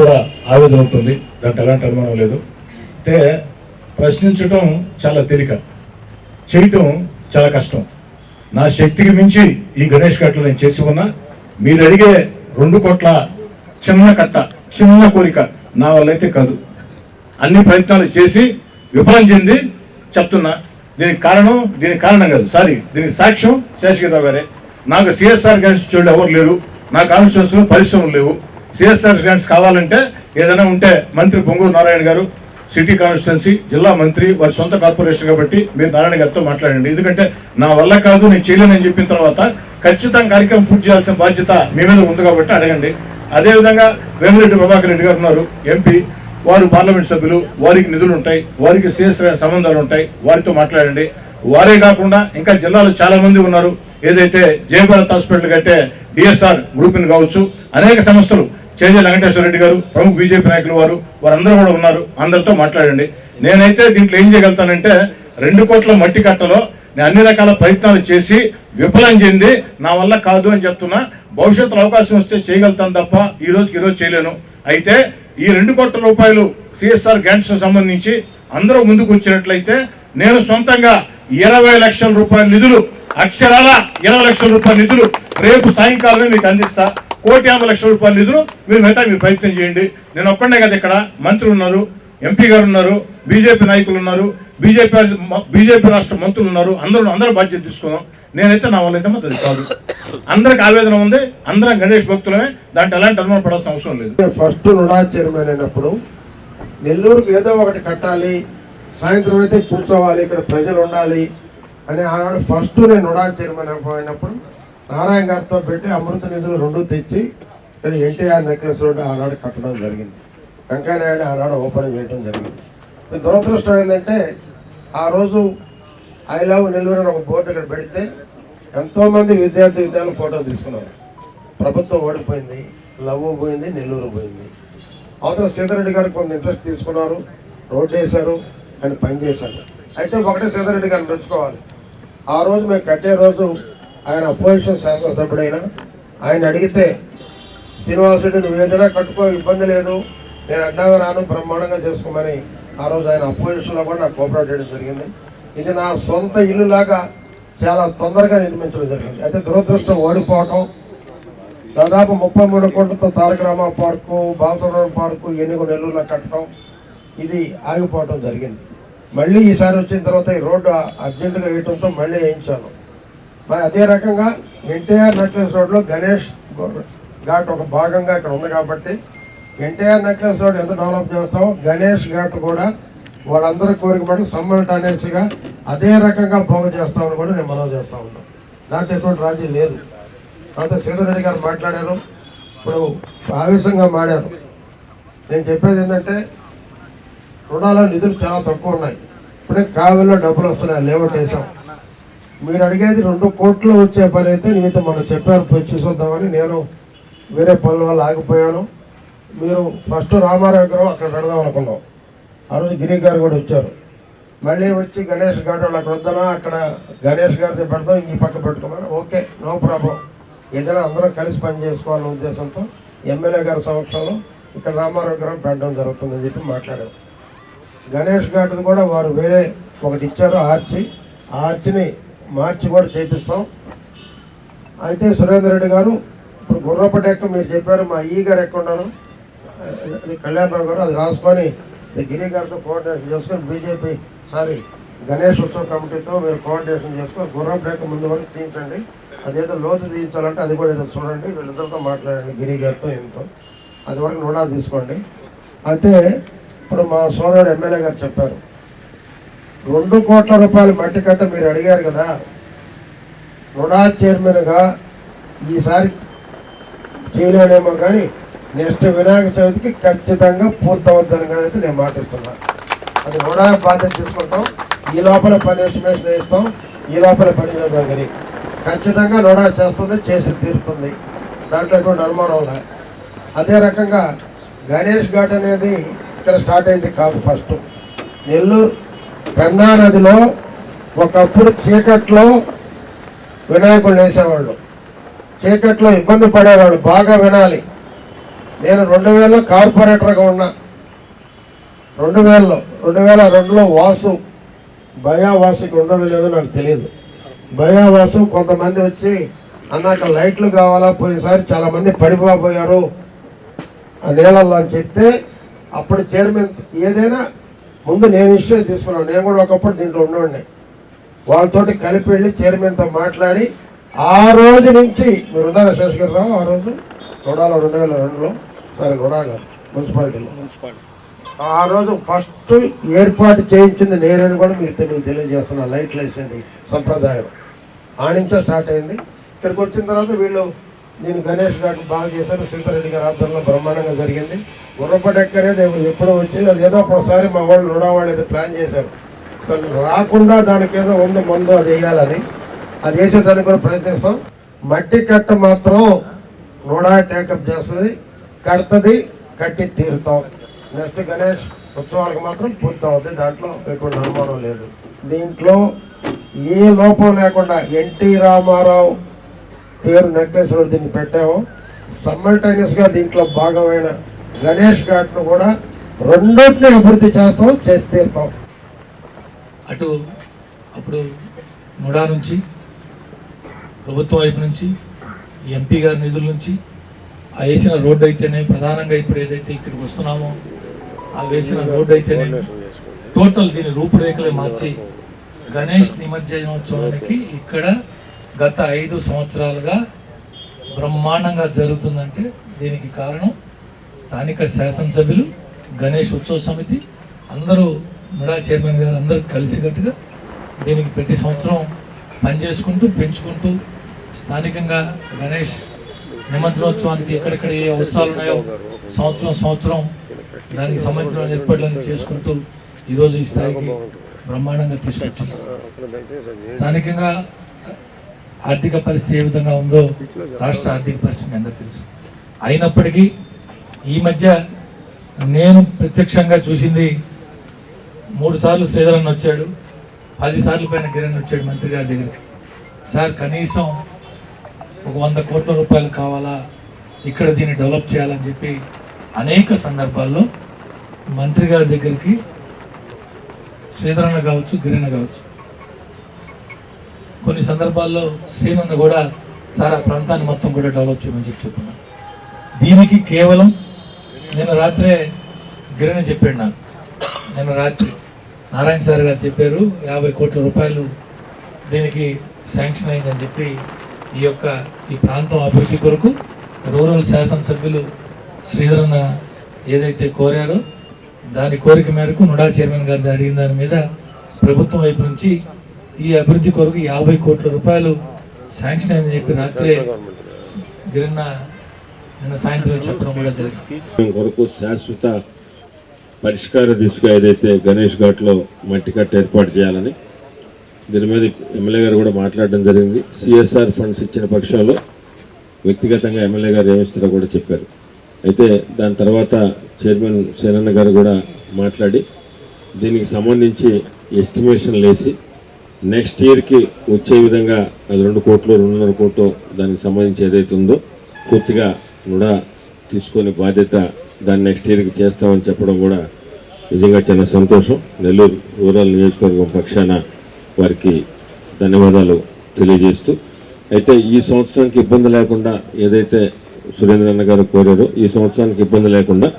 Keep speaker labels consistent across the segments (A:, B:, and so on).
A: కూడా ఆవేదన ఉంటుంది, దాంట్లో ఎలాంటి అనుమానం లేదు. అయితే ప్రశ్నించడం చాలా తేలిక, చేయటం చాలా కష్టం. నా శక్తికి మించి ఈ గణేష్ ఘాట్లో నేను చేసి ఉన్నా. మీరు అడిగే 2 కోట్ల చిన్న కట్ట, చిన్న కోరిక నా వల్ల అయితే కాదు. అన్ని ప్రయత్నాలు చేసి విఫలం చెంది చెప్తున్నా. దీనికి కారణం కాదు, దీనికి సాక్ష్యం శేషగిరిరావు గారే. నాకు సిఎస్ఆర్ గ్రాంట్స్ చూడు ఎవరు లేరు, నా కాన్స్టిట్యూన్సీలో పరిశ్రమలు లేవు. సిఎస్ఆర్ గ్రాంట్స్ కావాలంటే ఏదైనా ఉంటే మంత్రి పొంగూరు నారాయణ గారు, సిటీ కాన్స్టిట్యున్సీ జిల్లా మంత్రి, వారి సొంత కార్పొరేషన్ కాబట్టి మీరు నారాయణ గారితో మాట్లాడండి. ఎందుకంటే నా వల్ల కాదు, నేను చేయలేనని చెప్పిన తర్వాత ఖచ్చితంగా కార్యక్రమం పూర్తి చేయాల్సిన బాధ్యత మీ మీద ఉంది కాబట్టి అడగండి. అదేవిధంగా వేమిరెడ్డి ప్రభాకర్ రెడ్డి గారు ఉన్నారు, ఎంపీ, వారు పార్లమెంట్ సభ్యులు, వారికి నిధులు ఉంటాయి, వారికి సిఎస్ఆర్ సంబంధాలు ఉంటాయి, వారితో మాట్లాడండి. వారే కాకుండా ఇంకా జిల్లాలో చాలా మంది ఉన్నారు. ఏదైతే జయభారత్ హాస్పిటల్ కట్టే డిఎస్ఆర్ గ్రూప్ని కావచ్చు, అనేక సంస్థలు, చేజ వెంకటేశ్వర రెడ్డి గారు, ప్రముఖ బీజేపీ నాయకులు వారందరూ కూడా ఉన్నారు. అందరితో మాట్లాడండి. నేనైతే దీంట్లో ఏం చేయగలుగుతానంటే 2 కోట్ల మట్టి కట్టలో నేను అన్ని రకాల ప్రయత్నాలు చేసి విఫలం చెంది నా వల్ల కాదు అని చెప్తున్నా. భవిష్యత్తులో అవకాశం వస్తే చేయగలుగుతాను తప్ప ఈ రోజు చేయలేను. అయితే ఈ 2 కోట్ల రూపాయలు సిఎస్ఆర్ గ్రాంట్స్ సంబంధించి అందరూ ముందుకు వచ్చినట్లయితే నేను సొంతంగా 20 లక్షల రూపాయల నిధులు, అక్షరాల 20 లక్షల రూపాయల నిధులు రేపు సాయంకాలమే మీకు అందిస్తా. 1,50,00,000 రూపాయల నిధులు మీరు ప్రయత్నం చేయండి. నేను ఒక్కడే కదా, ఇక్కడ మంత్రులు ఉన్నారు, ఎంపీ గారు ఉన్నారు, బీజేపీ నాయకులు ఉన్నారు, బీజేపీ రాష్ట్ర మంత్రులు ఉన్నారు. అందరూ బాధ్యత తీసుకున్నాం. నేనైతే నా వల్ల అయితే మాత్రం కాదు. అందరికి ఆవేదన ఉంది, అందరం గణేష్ భక్తులమే, దాంట్లో ఎలాంటి అనుమానం పడాల్సిన అవసరం లేదు.
B: ఫస్ట్ నుడా చైర్మన్ అయినప్పుడు నెల్లూరుకు ఏదో ఒకటి కట్టాలి, సాయంత్రం అయితే కూర్చోవాలి, ఇక్కడ ప్రజలు ఉండాలి అని ఆనాడు ఫస్ట్ నేను నుడా చైర్మన్ అయినప్పుడు నారాయణ గారితో పెట్టి అమృత నిధులు 2 తెచ్చి ఇక్కడ ఎన్టీఆర్ నెక్లెస్ రోడ్డు ఆనాడు కట్టడం జరిగింది. వెంకయ్యనాయుడు ఆనాడు ఓపెన్ చేయడం జరిగింది. దురదృష్టం ఏంటంటే ఆ రోజు ఐ లవ్ నెల్లూరు అని ఒక బోర్డు ఇక్కడ పెడితే ఎంతోమంది విద్యార్థులు ఫోటో తీసుకున్నారు. ప్రభుత్వం ఓడిపోయింది, లవ్ పోయింది, నెల్లూరు పోయింది. అవతల సీతారెడ్డి గారు కొంత ఇంట్రెస్ట్ తీసుకున్నారు, రోడ్డు వేశారు, ఆయన పనిచేశారు. అయితే ఒకటే సీతారెడ్డి గారిని మెచ్చుకోవాలి. ఆ రోజు మేము కట్టే రోజు ఆయన అపోజిషన్ శాసనసభ్యుడైనా ఆయన అడిగితే శ్రీనివాసరెడ్డి నువ్వు ఏదైనా కట్టుకో, ఇబ్బంది లేదు, నేను అడ్డాగా రాను, బ్రహ్మాండంగా చేసుకోమని ఆ రోజు ఆయన అపోజిషన్లో కూడా నాకు కోఆపరేట్ చేయడం జరిగింది. ఇది నా సొంత ఇల్లులాగా చాలా తొందరగా నిర్మించడం జరిగింది. అయితే దురదృష్టం ఓడిపోవటం, దాదాపు 33 కోట్లతో తారక రామ పార్కు, బాలసుబ్రహ్మణ్యం పార్కు, ఎన్నికో నెల్లూరులో కట్టడం, ఇది ఆగిపోవటం జరిగింది. మళ్ళీ ఈసారి వచ్చిన తర్వాత ఈ రోడ్డు అర్జెంటుగా వేయటంతో మళ్ళీ వేయించాను. మరి అదే రకంగా ఎన్టీఆర్ నెక్లెస్ రోడ్లో గణేష్ ఘాట్ ఒక భాగంగా ఇక్కడ ఉంది కాబట్టి ఎన్టీఆర్ నెక్లెస్ రోడ్ ఎంత డెవలప్ చేస్తామో గణేష్ ఘాట్ కూడా వాళ్ళందరూ కోరిక మటు సమ్మల్టానేస్గా అదే రకంగా బాగు చేస్తామని కూడా నేను మనవి చేస్తా ఉన్నాను. దాంట్లో ఎటువంటి రాజీ లేదు. అంత సీతారెడ్డి గారు మాట్లాడారు, ఇప్పుడు ఆవేశంగా మాడారు. నేను చెప్పేది ఏంటంటే రుణాల నిధులు చాలా తక్కువ ఉన్నాయి. ఇప్పుడే కావలిలో డబ్బులు వస్తున్నాయి, లేఅవుట్ వేసాం. మీరు అడిగేది 2 కోట్లు వచ్చే పని అయితే మీతో మనం చెప్పారు, పోయి చూసొద్దామని నేను వేరే పనుల వల్ల ఆగిపోయాను. మీరు ఫస్ట్ రామారావు గారు అక్కడ పెడదాం అనుకున్నాం. ఆ రోజు గిరి గారు కూడా వచ్చారు. మళ్ళీ వచ్చి గణేష్ ఘాట్ వాళ్ళు అక్కడ వద్దానా, అక్కడ గణేష్ గారితో పెడతాం, ఈ పక్క పెట్టుకోమని. ఓకే, నో ప్రాబ్లం, ఏదైనా అందరం కలిసి పని చేసుకోవాలనే ఉద్దేశంతో ఎమ్మెల్యే గారి సమక్షంలో ఇక్కడ రామారావు గారు పెట్టడం జరుగుతుందని చెప్పి మాట్లాడారు. గణేష్ ఘాట్ది కూడా వారు వేరే ఒకటి ఇచ్చారు, ఆర్చిని మార్చి కూడా చేపిస్తాం. అయితే సురేందర్ రెడ్డి గారు ఇప్పుడు గుర్రపటి ఎక్క మీరు చెప్పారు, మా ఈ గారు ఎక్క ఉన్నారు, కళ్యాణరావు గారు, అది రాసుకొని గిరి గారితో కోఆర్డినేషన్ చేసుకొని బీజేపీ గణేష్ ఉత్సవ కమిటీతో మీరు కోఆర్డినేషన్ చేసుకొని గుర్రపటి ఎక్క ముందు వరకు తీయించండి. అదేదో లోతు తీయించాలంటే అది కూడా ఏదో చూడండి, వీళ్ళిద్దరితో మాట్లాడండి, గిరి గారితో ఎంతో, అది వరకు నోడా తీసుకోండి. అయితే ఇప్పుడు మా సోదరుడు ఎమ్మెల్యే గారు చెప్పారు 2 కోట్ల రూపాయలు మట్టి కట్ట మీరు అడిగారు కదా, నుడా చైర్మన్గా ఈసారి చేయలేనేమో కానీ నెక్స్ట్ వినాయక చవితికి ఖచ్చితంగా పూర్తవుద్దని కానీ అయితే నేను మాటిస్తున్నాను. అది నుడా బాధ్యత తీసుకుంటాం, ఈ లోపల పని ఎస్టిమేషన్ వేస్తాం, ఈ లోపల పని చేద్దాం. కానీ ఖచ్చితంగా నుడా చేస్తుంది, చేసి తీరుతుంది, దాంట్లో ఎటువంటి అనుమానం లేదు. అదే రకంగా గణేష్ ఘాట్ అనేది ఇక్కడ స్టార్ట్ అయింది కాదు. ఫస్ట్ నెల్లూరు పెన్నా నదిలో ఒకప్పుడు చీకట్లో వినాయకుడు వేసేవాళ్ళు, చీకట్లో ఇబ్బంది పడేవాళ్ళు. బాగా వినాలి, నేను 2000లో కార్పొరేటర్గా ఉన్నా. 2002లో వాసు భయావాసుకి ఉండడం లేదో నాకు తెలియదు. భయావాసు కొంతమంది వచ్చి అన్నాక లైట్లు కావాలా, పోయినసారి చాలా మంది పడిపోయారు ఆ నీళ్ళల్లో అని చెప్తే అప్పుడు చైర్మన్ ఏదైనా ముందు నేను ఇష్యూ తీసుకున్నాను. నేను కూడా ఒకప్పుడు దీంట్లో ఉండేవాడిని. వాళ్ళతోటి కలిపి వెళ్ళి చైర్మన్తో మాట్లాడి ఆ రోజు నుంచి మీరు ఉన్నారా శేషగిరిరావు? ఆ రోజు గొడాలో 2002లో సరే గొడాగా మున్సిపాలిటీలో ఆ రోజు ఫస్ట్ ఏర్పాటు చేయించింది నేనని కూడా మీకు తెలియజేస్తున్నా. లైట్లు వేసేది సంప్రదాయం ఆనించే స్టార్ట్ అయింది. ఇక్కడికి వచ్చిన తర్వాత వీళ్ళు దీన్ని గణేష్ ఘాట్ బాగా చేశారు. సీతారెడ్డి గారి ఆధ్వర్యంలో బ్రహ్మాండంగా జరిగింది. గుర్రపడెక్క అనేది ఎప్పుడో వచ్చింది. అది ఏదో ఒకసారి మా వాళ్ళు రుణవాళ్ళు ఏదో ప్లాన్ చేశారు. అసలు రాకుండా దానికి ఏదో ఉంది మందు అది వేయాలని, అది వేసేదానికి కూడా ప్రయత్నిస్తాం. మట్టి కట్ట మాత్రం నూడా టేకప్ చేస్తుంది, కడుతుంది, కట్టి తీరుతాం. నెక్స్ట్ గణేష్ ఉత్సవాలకు మాత్రం పూర్తి అవుతుంది. దాంట్లో ఎటువంటి అనుమానం లేదు. దీంట్లో ఏ లోపం లేకుండా ఎన్టీ రామారావు పేరు నెక్లెస్ రోడ్ దీన్ని పెట్టాము. సమ్మల్టైనియస్గా దీంట్లో భాగమైన గణేష్ ఘాట్ను కూడా రెండింటిని అభివృద్ధి చేస్తాం, చేసి తీరుతాం.
C: అప్పుడు నుడా నుంచి ప్రభుత్వం వైపు నుంచి ఎంపీ గారి నిధుల నుంచి ఆ వేసిన రోడ్డు అయితేనే, ప్రధానంగా ఇప్పుడు ఏదైతే ఇక్కడికి వస్తున్నామో ఆ వేసిన రోడ్డు అయితేనే, టోటల్ దీని రూపురేఖలే మార్చి గణేష్ నిమజ్జనోత్సవానికి ఇక్కడ గత 5 సంవత్సరాలుగా బ్రహ్మాండంగా జరుగుతుందంటే దీనికి కారణం స్థానిక శాసనసభ్యులు, గణేష్ ఉత్సవ సమితి అందరూ, నుడా చైర్మన్ గారు అందరూ కలిసికట్టుగా దీనికి ప్రతి సంవత్సరం పనిచేసుకుంటూ పెంచుకుంటూ స్థానికంగా గణేష్ నిమజ్జనోత్సవానికి ఎక్కడెక్కడ ఏ అవసరాలు ఉన్నాయో సంవత్సరం దానికి సంబంధించిన ఏర్పాట్లను చేసుకుంటూ ఈరోజు ఈ స్థాయికి బ్రహ్మాండంగా తీసుకొచ్చింది. స్థానికంగా ఆర్థిక పరిస్థితి ఏ విధంగా ఉందో రాష్ట్ర ఆర్థిక పరిస్థితి అందరికీ తెలుసు. అయినప్పటికీ ఈ మధ్య నేను ప్రత్యక్షంగా చూసింది 3 సార్లు శ్రీధరన్ వచ్చాడు, 10 సార్లు పైన కిరణ్ వచ్చాడు మంత్రి గారి దగ్గరికి. సార్ కనీసం ఒక 100 కోట్ల రూపాయలు కావాలా, ఇక్కడ దీన్ని డెవలప్ చేయాలని చెప్పి అనేక సందర్భాల్లో మంత్రి గారి దగ్గరికి శ్రీధరన్న కావచ్చు, గిరణ కావచ్చు, కొన్ని సందర్భాల్లో శ్రీనన్న కూడా సార్ ఆ ప్రాంతాన్ని మొత్తం కూడా డెవలప్ చేయమని చెప్తున్నాను. దీనికి కేవలం నేను రాత్రే గిరణ చెప్పాడు నాకు. నేను రాత్రి నారాయణ సార్ గారు చెప్పారు 50 కోట్ల రూపాయలు దీనికి శాంక్షన్ అయిందని చెప్పి ఈ ప్రాంతం అభివృద్ధి కొరకు రూరల్ శాసనసభ్యులు శ్రీధరన్న ఏదైతే కోరారో దాని కోరిక మేరకు నుడా చైర్మన్ గారి అడిగిన దాని మీద ప్రభుత్వం వైపు నుంచి ఈ అభివృద్ధి కొరకు 50 కోట్ల రూపాయలు శాంక్షన్ అయిందని చెప్పి రాత్రే గిరణ నిన్న సాయంత్రం చెప్పడం కూడా జరిగింది.
D: కొరకు శాశ్వత పరిష్కార దిశగా ఏదైతే గణేష్ ఘాట్లో మట్టి కట్ట ఏర్పాటు చేయాలని దీని మీద ఎమ్మెల్యే గారు కూడా మాట్లాడడం జరిగింది. సిఎస్ఆర్ ఫండ్స్ ఇచ్చిన పక్షంలో వ్యక్తిగతంగా ఎమ్మెల్యే గారు ఏమిస్తారో కూడా చెప్పారు. అయితే దాని తర్వాత చైర్మన్ సేనన్న గారు కూడా మాట్లాడి దీనికి సంబంధించి ఎస్టిమేషన్లు వేసి నెక్స్ట్ ఇయర్కి వచ్చే విధంగా అది 2 కోట్లు 2.5 కోట్లు దానికి సంబంధించి ఏదైతే ఉందో పూర్తిగా కూడా తీసుకొని బాధ్యత దాన్ని నెక్స్ట్ ఇయర్కి చేస్తామని చెప్పడం కూడా నిజంగా చాలా సంతోషం. నెల్లూరు రూరల్ నియోజకవర్గం పక్షాన వారికి ధన్యవాదాలు తెలియజేస్తూ, అయితే ఈ సంవత్సరానికి ఇబ్బంది లేకుండా ఏదైతే సురేంద్రన్న గారు కోరారో ఈ సంవత్సరానికి ఇబ్బంది లేకుండా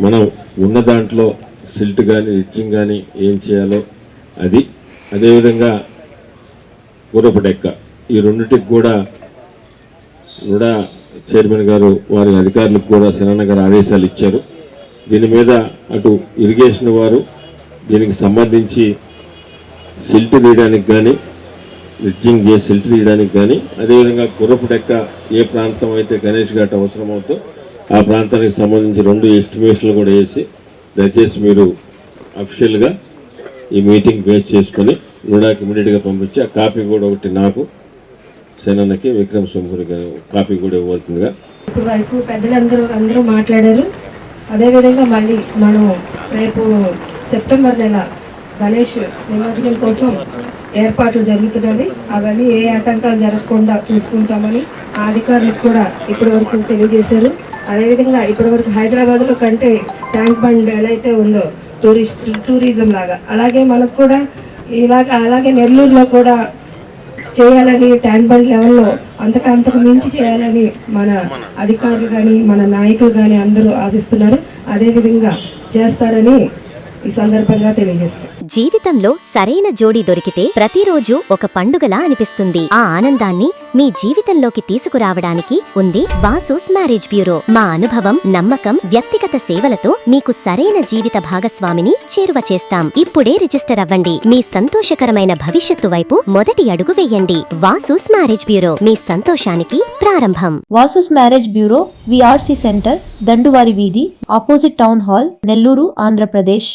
D: మనం ఉన్న దాంట్లో సిల్ట్ కానీ రిచ్చింగ్ కానీ ఏం చేయాలో అది, అదేవిధంగా గుర్రపు డెక్క, ఈ రెండింటికి కూడా చైర్మన్ గారు వారి అధికారులకు కూడా సేనన్న గారు ఆదేశాలు ఇచ్చారు. దీని మీద అటు ఇరిగేషన్ వారు దీనికి సంబంధించి సిల్ట్ తీయడానికి కానీ రిడ్జింగ్ చేసి సిల్ట్ తీయడానికి కానీ, అదేవిధంగా గుర్రపు డెక్క ఏ ప్రాంతం అయితే గణేష్ ఘాట్ అవసరమవుతో ఆ ప్రాంతానికి సంబంధించి 2 ఎస్టిమేషన్లు కూడా వేసి దయచేసి మీరు అఫీషియల్గా ఈ మీటింగ్ బేస్ చేసుకొని నుడాకి ఇమీడియట్గా పంపించి ఆ కాపీ కూడా ఒకటి నాకు సేనన్నకి విక్రమ్ సోమపురి గారు కాపీ కూడా ఇవ్వాల్సిందిగా.
E: ఇటువైపు పెద్దలందరూ మాట్లాడారు. అదేవిధంగా మళ్ళీ మనం రేపు సెప్టెంబర్ నెల గణేష్ నిమజ్జనం కోసం ఏర్పాట్లు జరుగుతున్నవి. అవన్నీ ఏ ఆటంకాలు జరగకుండా చూసుకుంటామని అధికారులకు కూడా ఇప్పటి వరకు తెలియజేశారు. అదేవిధంగా ఇప్పటివరకు హైదరాబాద్లో కంటే ట్యాంక్ బండ్ ఎలా అయితే ఉందో టూరిజం లాగా, అలాగే మనకు కూడా అలాగే నెల్లూరులో కూడా చేయాలని, ట్యాంక్ బండ్ లెవెల్లో అంతకు మించి చేయాలని మన అధికారులు కానీ మన నాయకులు కానీ అందరూ ఆశిస్తున్నారు. అదేవిధంగా చేస్తారని ఈ సందర్భంగా తెలియజేస్తాను.
F: జీవితంలో సరైన జోడీ దొరికితే ప్రతిరోజు ఒక పండుగలా అనిపిస్తుంది. ఆ ఆనందాన్ని మీ జీవితంలోకి తీసుకురావడానికి ఉంది వాసూస్ మ్యారేజ్ బ్యూరో. మా అనుభవం, నమ్మకం, వ్యక్తిగత సేవలతో మీకు సరైన జీవిత భాగస్వామిని చేరువ చేస్తాం. ఇప్పుడే రిజిస్టర్ అవ్వండి. మీ సంతోషకరమైన భవిష్యత్తు వైపు మొదటి అడుగు వేయండి. వాసూస్ మ్యారేజ్ బ్యూరో, మీ సంతోషానికి ప్రారంభం.
G: Vasu's marriage bureau, VRC center, Danduvari వీధి, opposite town hall, Nellore, Andhra Pradesh.